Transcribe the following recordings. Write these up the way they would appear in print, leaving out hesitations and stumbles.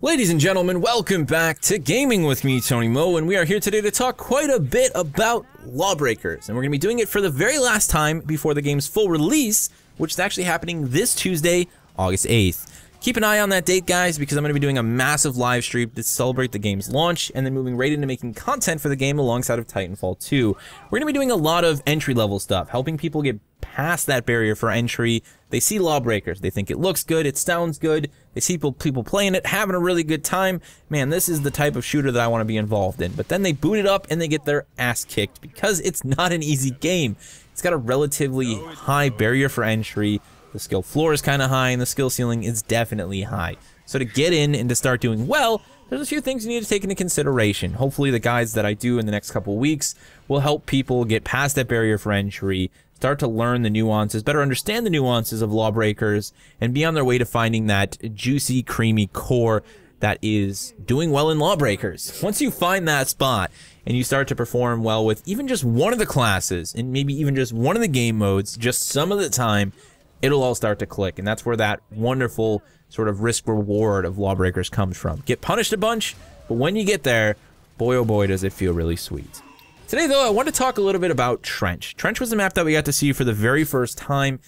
Ladies and gentlemen, welcome back to Gaming with me, Tony Mo, and we are here today to talk quite a bit about Lawbreakers, and we're going to be doing it for the very last time before the game's full release, which is actually happening this Tuesday, August 8th. Keep an eye on that date, guys, because I'm going to be doing a massive live stream to celebrate the game's launch, and then moving right into making content for the game alongside of Titanfall 2. We're going to be doing a lot of entry-level stuff, helping people get past that barrier for entry. They see Lawbreakers, they think it looks good, it sounds good, they see people playing it, having a really good time. Man, this is the type of shooter that I want to be involved in. But then they boot it up and they get their ass kicked because it's not an easy game. It's got a relatively high barrier for entry. The skill floor is kind of high and the skill ceiling is definitely high. So to get in and to start doing well, there's a few things you need to take into consideration. Hopefully the guides that I do in the next couple weeks will help people get past that barrier for entry, start to learn the nuances, better understand the nuances of Lawbreakers, and be on their way to finding that juicy, creamy core that is doing well in Lawbreakers. Once you find that spot and you start to perform well with even just one of the classes and maybe even just one of the game modes, just some of the time, it'll all start to click, and that's where that wonderful sort of risk-reward of Lawbreakers comes from. Get punished a bunch, but when you get there, boy oh boy does it feel really sweet. Today, though, I want to talk a little bit about Trench. Trench was a map that we got to see for the very first time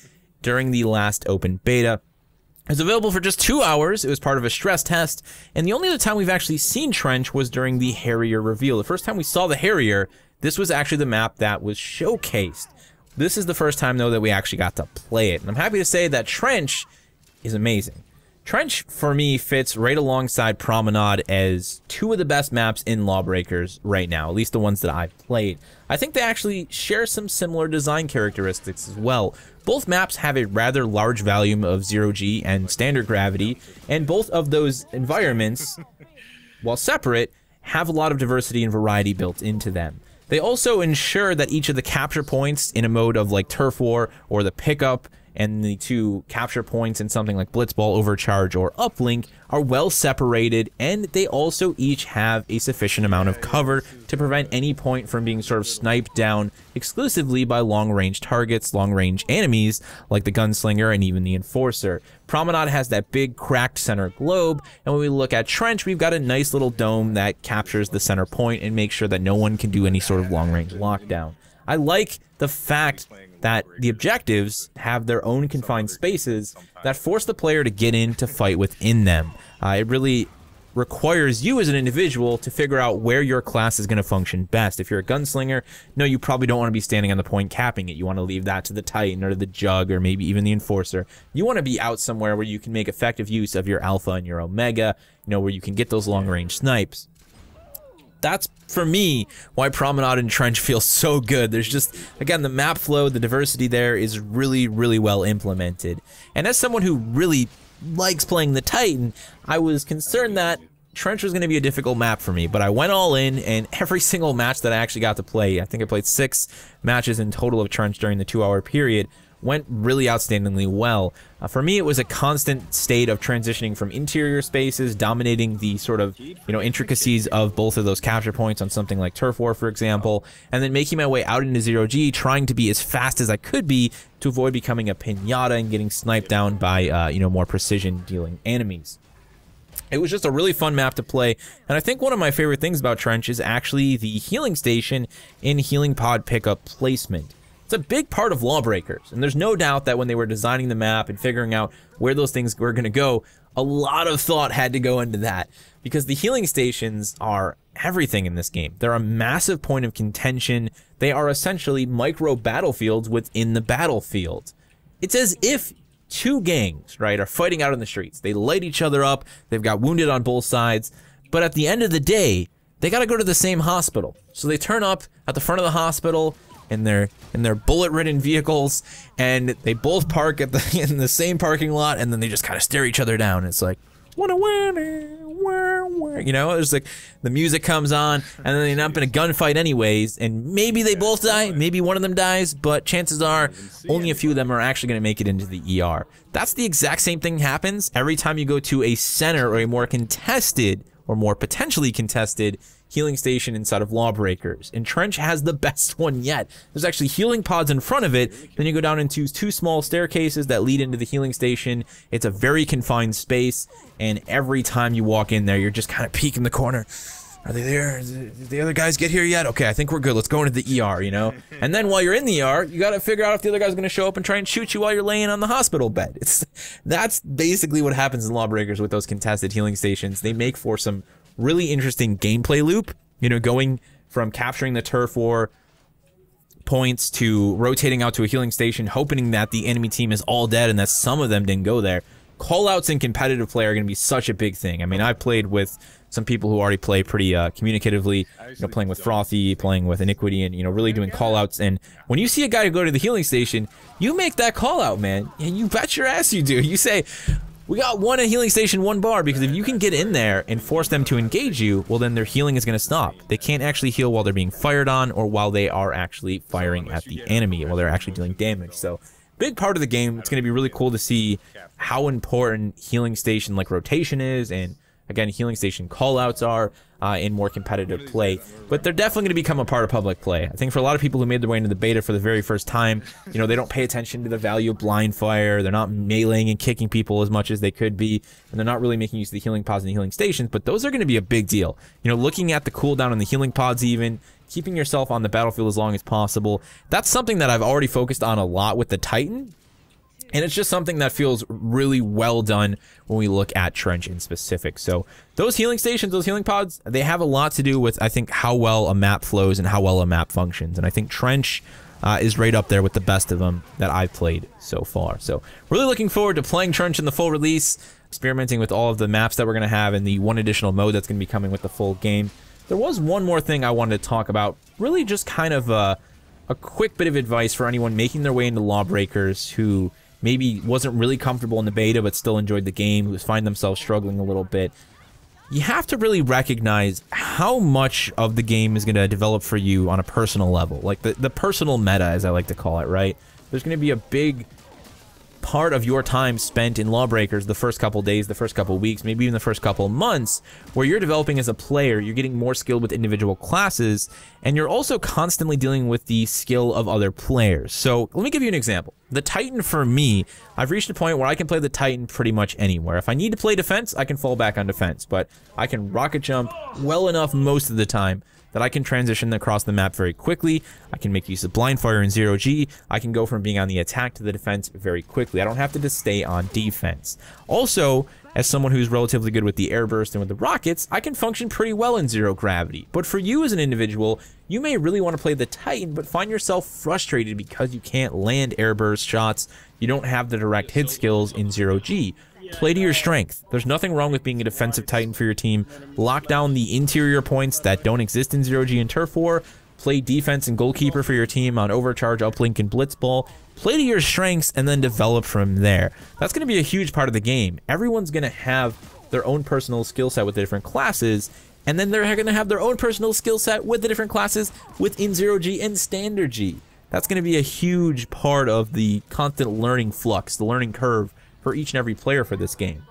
during the last open beta. It was available for just 2 hours. It was part of a stress test, and the only other time we've actually seen Trench was during the Harrier reveal. The first time we saw the Harrier, this was actually the map that was showcased. This is the first time, though, that we actually got to play it, and I'm happy to say that Trench is amazing. Trench, for me, fits right alongside Promenade as two of the best maps in Lawbreakers right now, at least the ones that I've played. I think they actually share some similar design characteristics as well. Both maps have a rather large volume of zero-G and standard gravity, and both of those environments, while separate, have a lot of diversity and variety built into them. They also ensure that each of the capture points in a mode of like Turf War or the Pickup and the two capture points in something like Blitzball, Overcharge, or Uplink are well separated, and they also each have a sufficient amount of cover to prevent any point from being sort of sniped down exclusively by long-range targets, long-range enemies like the Gunslinger and even the Enforcer. Promenade has that big cracked center globe, and when we look at Trench, we've got a nice little dome that captures the center point and makes sure that no one can do any sort of long-range lockdown. I like the fact that the objectives have their own confined spaces that force the player to get in to fight within them. It really requires you as an individual to figure out where your class is going to function best. If you're a gunslinger, no, you probably don't want to be standing on the point capping it. You want to leave that to the Titan or the Jug or maybe even the Enforcer. You want to be out somewhere where you can make effective use of your Alpha and your Omega, where you can get those long-range snipes. That's, for me, why Promenade and Trench feel so good. There's just, again, the map flow, the diversity there is really, really well implemented. And as someone who really likes playing the Titan, I was concerned that Trench was going to be a difficult map for me, but I went all in, and every single match that I actually got to play, I think I played 6 matches in total of Trench during the 2-hour period, went really outstandingly well. For me, it was a constant state of transitioning from interior spaces, dominating the sort of, intricacies of both of those capture points on something like Turf War, for example, and then making my way out into zero-G, trying to be as fast as I could be to avoid becoming a pinata and getting sniped down by, more precision-dealing enemies. It was just a really fun map to play, and I think one of my favorite things about Trench is actually the healing station in healing pod pickup placement. It's a big part of Lawbreakers, and there's no doubt that when they were designing the map and figuring out where those things were going to go, a lot of thought had to go into that, because the healing stations are everything in this game. They're a massive point of contention. They are essentially micro battlefields within the battlefield. It's as if two gangs, right, are fighting out in the streets. They light each other up, they've got wounded on both sides, but at the end of the day, they gotta go to the same hospital. So they turn up at the front of the hospital in their bullet-ridden vehicles, and they both park at in the same parking lot, and then they just kind of stare each other down. It's like, wanna win it, it's like the music comes on, and then they end up in a gunfight anyways, and maybe they both die, maybe one of them dies, but chances are only a few of them are actually going to make it into the ER. That's the exact same thing happens every time you go to a center or a more contested or more potentially contested healing station inside of Lawbreakers, and Trench has the best one yet. There's actually healing pods in front of it, then you go down into 2 small staircases that lead into the healing station. It's a very confined space, and every time you walk in there, you're just kind of peeking the corner. Are they there? Did the other guys get here yet? Okay, I think we're good. Let's go into the ER, you know? And then while you're in the ER, you gotta figure out if the other guy's gonna show up and try and shoot you while you're laying on the hospital bed. That's basically what happens in Lawbreakers with those contested healing stations. They make for some really interesting gameplay loop, you know, going from capturing the turf war points to rotating out to a healing station, hoping that the enemy team is all dead and that some of them didn't go there. Callouts in competitive play are going to be such a big thing. I mean, I've played with some people who already play pretty communicatively, you know, playing with Frothy, playing with Iniquity, and, you know, really doing callouts. And when you see a guy go to the healing station, you make that callout, man. And you bet your ass you do. You say, we got one at healing station, 1 bar, because if you can get in there and force them to engage you, well, then their healing is going to stop. They can't actually heal while they're being fired on or while they are actually firing at the enemy, while they're actually doing damage. So, big part of the game. It's going to be really cool to see how important healing station like rotation is, and again, healing station callouts are in more competitive play. But they're definitely going to become a part of public play. I think for a lot of people who made their way into the beta for the very first time, you know, they don't pay attention to the value of blind fire. They're not meleeing and kicking people as much as they could be, and they're not really making use of the healing pods and the healing stations. But those are going to be a big deal. You know, looking at the cooldown on the healing pods, even keeping yourself on the battlefield as long as possible. That's something that I've already focused on a lot with the Titan. And it's just something that feels really well done when we look at Trench in specific. So those healing stations, those healing pods, they have a lot to do with, I think, how well a map flows and how well a map functions. And I think Trench is right up there with the best of them that I've played so far. So really looking forward to playing Trench in the full release, experimenting with all of the maps that we're going to have, and the 1 additional mode that's going to be coming with the full game. There was one more thing I wanted to talk about, really just kind of a quick bit of advice for anyone making their way into Lawbreakers who maybe wasn't really comfortable in the beta but still enjoyed the game, who find themselves struggling a little bit. You have to really recognize how much of the game is going to develop for you on a personal level, like the personal meta, as I like to call it, right? There's going to be a big part of your time spent in Lawbreakers the first couple days, the first couple weeks, maybe even the first couple months, where you're developing as a player, you're getting more skilled with individual classes, and you're also constantly dealing with the skill of other players. So let me give you an example. The Titan, for me, I've reached a point where I can play the Titan pretty much anywhere. If I need to play defense, I can fall back on defense, but I can rocket jump well enough most of the time that I can transition across the map very quickly. I can make use of blind fire in 0G. I can go from being on the attack to the defense very quickly. I don't have to just stay on defense. Also, as someone who's relatively good with the airburst and with the rockets, I can function pretty well in 0 gravity. But for you as an individual, you may really want to play the Titan, but find yourself frustrated because you can't land airburst shots. You don't have the direct hit skills in 0G. Play to your strength. There's nothing wrong with being a defensive Titan for your team. Lock down the interior points that don't exist in 0G and Turf War. Play defense and goalkeeper for your team on Overcharge, Uplink, and Blitzball. Play to your strengths and then develop from there. That's going to be a huge part of the game. Everyone's going to have their own personal skill set with the different classes, and then they're going to have their own personal skill set with the different classes within 0G and Standard G. That's going to be a huge part of the constant learning flux, the learning curve for each and every player for this game.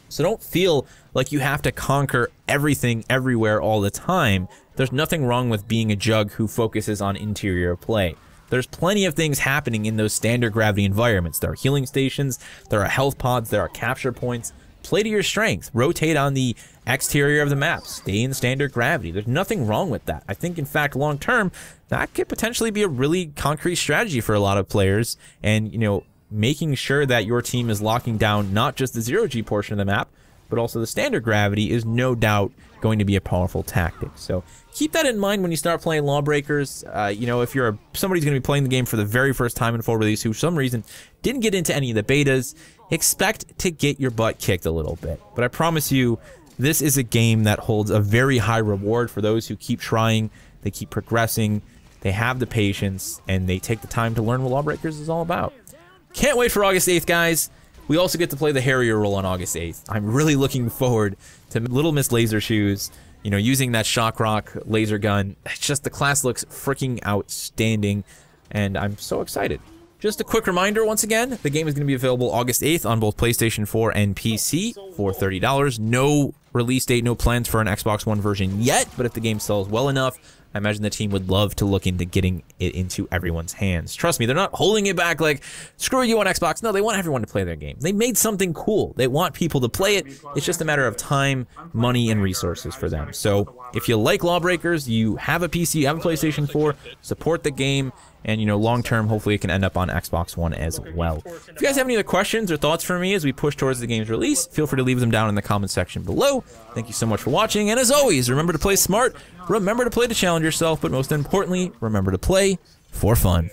So don't feel like you have to conquer everything everywhere all the time. There's nothing wrong with being a Jug who focuses on interior play. There's plenty of things happening in those standard gravity environments. There are healing stations, there are health pods, there are capture points. Play to your strength. Rotate on the exterior of the map. Stay in standard gravity. There's nothing wrong with that. I think, in fact, long term, that could potentially be a really concrete strategy for a lot of players. And, you know, making sure that your team is locking down not just the 0G portion of the map, but also the standard gravity is no doubt going to be a powerful tactic. So keep that in mind when you start playing Lawbreakers. You know, if you're somebody's going to be playing the game for the very first time in full release who for some reason didn't get into any of the betas, expect to get your butt kicked a little bit. But I promise you, this is a game that holds a very high reward for those who keep trying, they keep progressing, they have the patience, and they take the time to learn what Lawbreakers is all about. Can't wait for August 8th, guys. We also get to play the Harrier role on August 8th. I'm really looking forward to Little Miss Laser Shoes, you know, using that Shock Rock laser gun. It's just, the class looks freaking outstanding, and I'm so excited. Just a quick reminder, once again, the game is going to be available August 8th on both PlayStation 4 and PC for $30. No release date, no plans for an Xbox One version yet, but if the game sells well enough, I imagine the team would love to look into getting it into everyone's hands. Trust me, they're not holding it back like, screw you on Xbox. No, they want everyone to play their game. They made something cool. They want people to play it. It's just a matter of time, money, and resources for them. So if you like Lawbreakers, you have a PC, you have a PlayStation 4, support the game, and, you know, long-term, hopefully it can end up on Xbox One as well. If you guys have any other questions or thoughts for me as we push towards the game's release, feel free to leave them down in the comment section below. Thank you so much for watching, and as always, remember to play smart, remember to play to challenge yourself, but most importantly, remember to play for fun.